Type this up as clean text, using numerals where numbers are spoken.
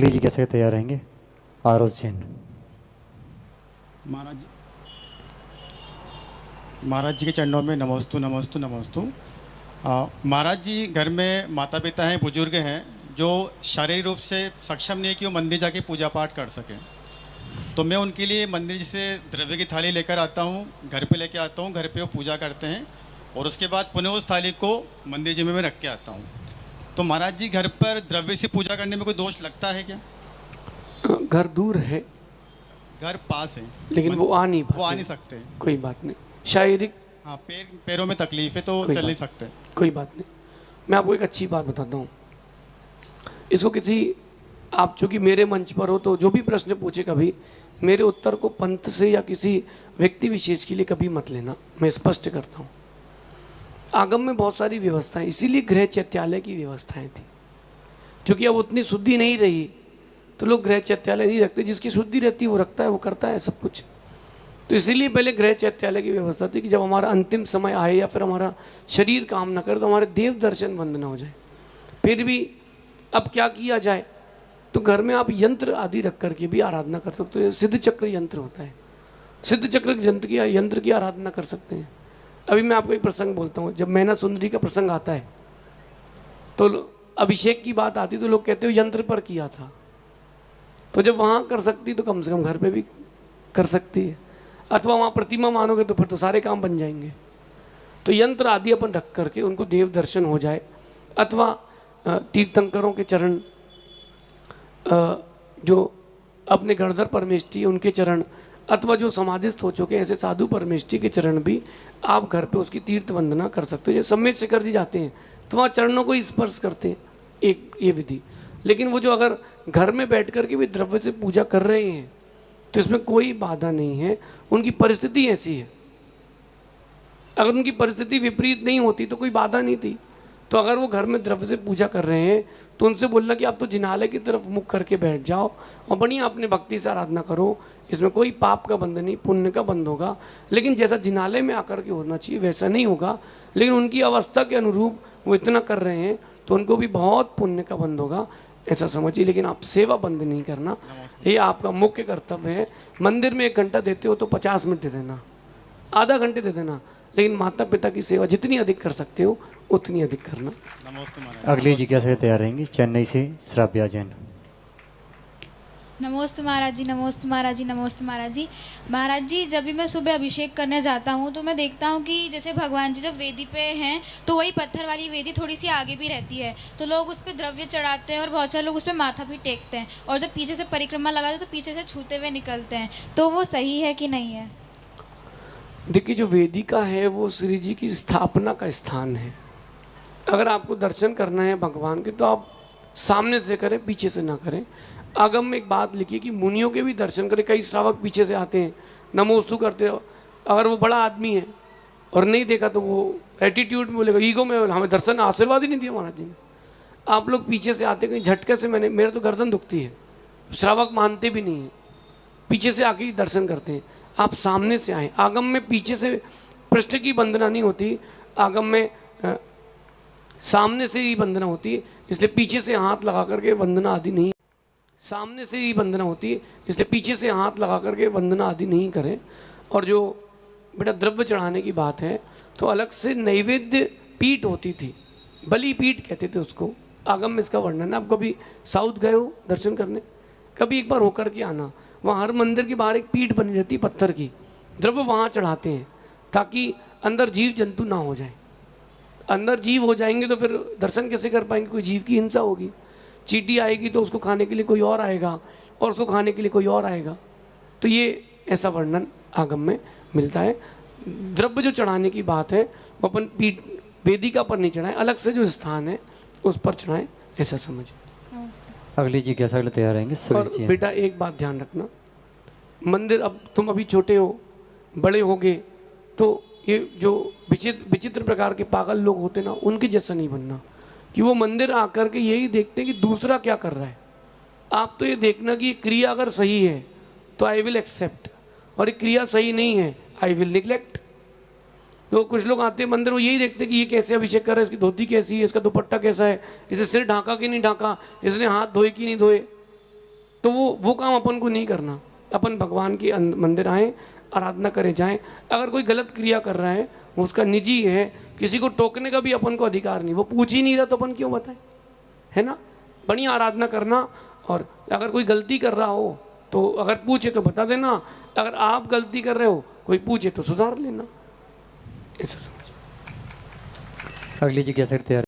अगली जी कैसे तैयार रहेंगे? आरोज जैन। महाराज महाराज जी के चरणों में नमोस्तु नमोस्तु नमोस्तु। महाराज जी, घर में माता पिता हैं, बुजुर्ग हैं, जो शारीरिक रूप से सक्षम नहीं है कि वो मंदिर जाके पूजा पाठ कर सकें। तो मैं उनके लिए मंदिर से द्रव्य की थाली लेकर आता हूँ, घर पे लेके आता हूँ, घर पे वो पूजा करते हैं और उसके बाद पुनः उस थाली को मंदिर जी में मैं रख के आता हूँ। तो महाराज जी, घर पर द्रव्य से पूजा करने में कोई दोष लगता है क्या? घर दूर है घर पास है लेकिन वो आ नहीं वो आ पाते। नहीं सकते। कोई बात नहीं, शारीरिक हाँ, पैरों में तकलीफ है तो चल नहीं सकते। कोई बात नहीं। मैं आपको एक अच्छी बात बताता हूँ। इसको किसी, आप चूंकि मेरे मंच पर हो तो जो भी प्रश्न पूछे कभी मेरे उत्तर को पंथ से या किसी व्यक्ति विशेष के लिए कभी मत लेना। मैं स्पष्ट करता हूँ, आगम में बहुत सारी व्यवस्थाएं, इसीलिए गृह चैत्यालय की व्यवस्थाएं थी। क्योंकि अब उतनी शुद्धि नहीं रही तो लोग गृह चैत्यालय नहीं रखते। जिसकी शुद्धि रहती है वो रखता है, वो करता है सब कुछ। तो इसीलिए पहले गृह चैत्यालय की व्यवस्था थी कि जब हमारा अंतिम समय आए या फिर हमारा शरीर काम न करे तो हमारे देव दर्शन बंद न हो जाए। फिर भी अब क्या किया जाए, तो घर में आप यंत्र आदि रख करके भी आराधना कर सकते हो। सिद्ध चक्र यंत्र होता है, सिद्ध चक्र यंत्र की आराधना कर सकते हैं। अभी मैं आपको एक प्रसंग बोलता हूँ। जब मैना सुंदरी का प्रसंग आता है तो अभिषेक की बात आती तो लोग कहते हो यंत्र पर किया था। तो जब वहाँ कर सकती तो कम से कम घर पे भी कर सकती है। अथवा वहाँ प्रतिमा मानोगे तो फिर तो सारे काम बन जाएंगे। तो यंत्र आदि अपन रख करके उनको देव दर्शन हो जाए। अथवा तीर्थंकरों के चरण, जो अपने गणधर परमेष्ठी उनके चरण, अथवा जो समाधिस्थ हो चुके ऐसे साधु परमेष्ठी के चरण भी आप घर पे उसकी तीर्थ वंदना कर सकते हो। जैसे सम्मेद शिखर जी जाते हैं तो वहाँ चरणों को स्पर्श करते हैं, एक ये विधि। लेकिन वो जो अगर घर में बैठ कर के भी द्रव्य से पूजा कर रहे हैं तो इसमें कोई बाधा नहीं है। उनकी परिस्थिति ऐसी है। अगर उनकी परिस्थिति विपरीत नहीं होती तो कोई बाधा नहीं थी। तो अगर वो घर में द्रव्य से पूजा कर रहे हैं तो उनसे बोलना कि आप तो जिनालय की तरफ मुख करके बैठ जाओ और बढ़िया अपने भक्ति से आराधना करो। इसमें कोई पाप का बंध नहीं, पुण्य का बंध होगा। लेकिन जैसा जिनालय में आकर के होना चाहिए वैसा नहीं होगा। लेकिन उनकी अवस्था के अनुरूप वो इतना कर रहे हैं तो उनको भी बहुत पुण्य का बंध होगा, ऐसा समझिए। लेकिन आप सेवा बंद नहीं करना, ये आपका मुख्य कर्तव्य है। मंदिर में 1 घंटा देते हो तो 50 मिनट दे देना, आधा घंटे दे देना, लेकिन माता पिता की सेवा जितनी अधिक कर सकते हो उतनी अधिक करना। अगली जी कैसे तैयार रहेंगी? चेन्नई से श्राव्या जैन। नमोस्तु महाराज जी, नमोस्तु महाराज जी, नमोस्तु महाराज जी। महाराज जी, जब भी मैं सुबह अभिषेक करने जाता हूँ तो मैं देखता हूँ कि जैसे भगवान जी जब वेदी पे हैं तो वही पत्थर वाली वेदी थोड़ी सी आगे भी रहती है, तो लोग उस पर द्रव्य चढ़ाते हैं और बहुत सारे लोग उस पर माथा भी टेकते हैं। और जब पीछे से परिक्रमा लगाते हैं तो पीछे से छूते हुए निकलते हैं। तो वो सही है कि नहीं है? देखिए, जो वेदिका है वो श्री जी की स्थापना का स्थान है। अगर आपको दर्शन करना है भगवान के तो आप सामने से करें, पीछे से ना करें। आगम में एक बात लिखी कि मुनियों के भी दर्शन करें। कई श्रावक पीछे से आते हैं, नमोस्तु करते हो। अगर वो बड़ा आदमी है और नहीं देखा तो वो एटीट्यूड में बोलेगा, ईगो में, हमें दर्शन आशीर्वाद ही नहीं दिया महाराज जी ने। आप लोग पीछे से आते, कहीं झटके से मेरे तो गर्दन दुखती है। श्रावक मानते भी नहीं है, पीछे से आके ही दर्शन करते हैं। आप सामने से आए। आगम में पीछे से पृष्ठ की वंदना नहीं होती, आगम में सामने से ही वंदना होती है। इसलिए पीछे से हाथ लगा करके वंदना आदि नहीं, सामने से ही वंदना होती है। इसलिए पीछे से हाथ लगा करके वंदना आदि नहीं करें। और जो बेटा द्रव्य चढ़ाने की बात है तो अलग से नैवेद्य पीठ होती थी, बलि पीठ कहते थे उसको। आगम में इसका वर्णन है। आप कभी साउथ गए हो दर्शन करने, कभी एक बार होकर के आना। वहाँ हर मंदिर के बाहर एक पीठ बनी रहती है पत्थर की, द्रव्य वहाँ चढ़ाते हैं ताकि अंदर जीव जंतु ना हो जाए। अंदर जीव हो जाएंगे तो फिर दर्शन कैसे कर पाएंगे? कोई जीव की हिंसा होगी, चींटी आएगी तो उसको खाने के लिए कोई और आएगा और उसको खाने के लिए कोई और आएगा। तो ये ऐसा वर्णन आगम में मिलता है। द्रव्य जो चढ़ाने की बात है वो अपन पीठ वेदिका पर नहीं चढ़ाएं, अलग से जो स्थान है उस पर चढ़ाएं, ऐसा समझे। अगली जी कैसा तैयार रहेंगे? और बेटा एक बात ध्यान रखना, मंदिर, अब तुम अभी छोटे हो, बड़े होगे तो ये जो विचित्र प्रकार के पागल लोग होते ना, उनके जैसा नहीं बनना कि वो मंदिर आकर के यही देखते हैं कि दूसरा क्या कर रहा है। आप तो ये देखना कि ये क्रिया अगर सही है तो आई विल एक्सेप्ट, और ये क्रिया सही नहीं है आई विल निग्लेक्ट। तो कुछ लोग आते हैं मंदिर, वो यही देखते हैं कि ये कैसे अभिषेक कर रहा है, इसकी धोती कैसी है, इसका दुपट्टा कैसा है, इसे सिर ढाका कि नहीं ढाका, इसने हाथ धोए कि नहीं धोए। तो वो काम अपन को नहीं करना। अपन भगवान के मंदिर आए, आराधना करे जाएं। अगर कोई गलत क्रिया कर रहा है वो उसका निजी है, किसी को टोकने का भी अपन को अधिकार नहीं। वो पूछ ही नहीं रहा तो अपन क्यों बताएं, है ना। बढ़िया आराधना करना, और अगर कोई गलती कर रहा हो तो अगर पूछे तो बता देना, अगर आप गलती कर रहे हो कोई पूछे तो सुधार लेना, ऐसा समझ। अगली जिज्ञासा तैयार।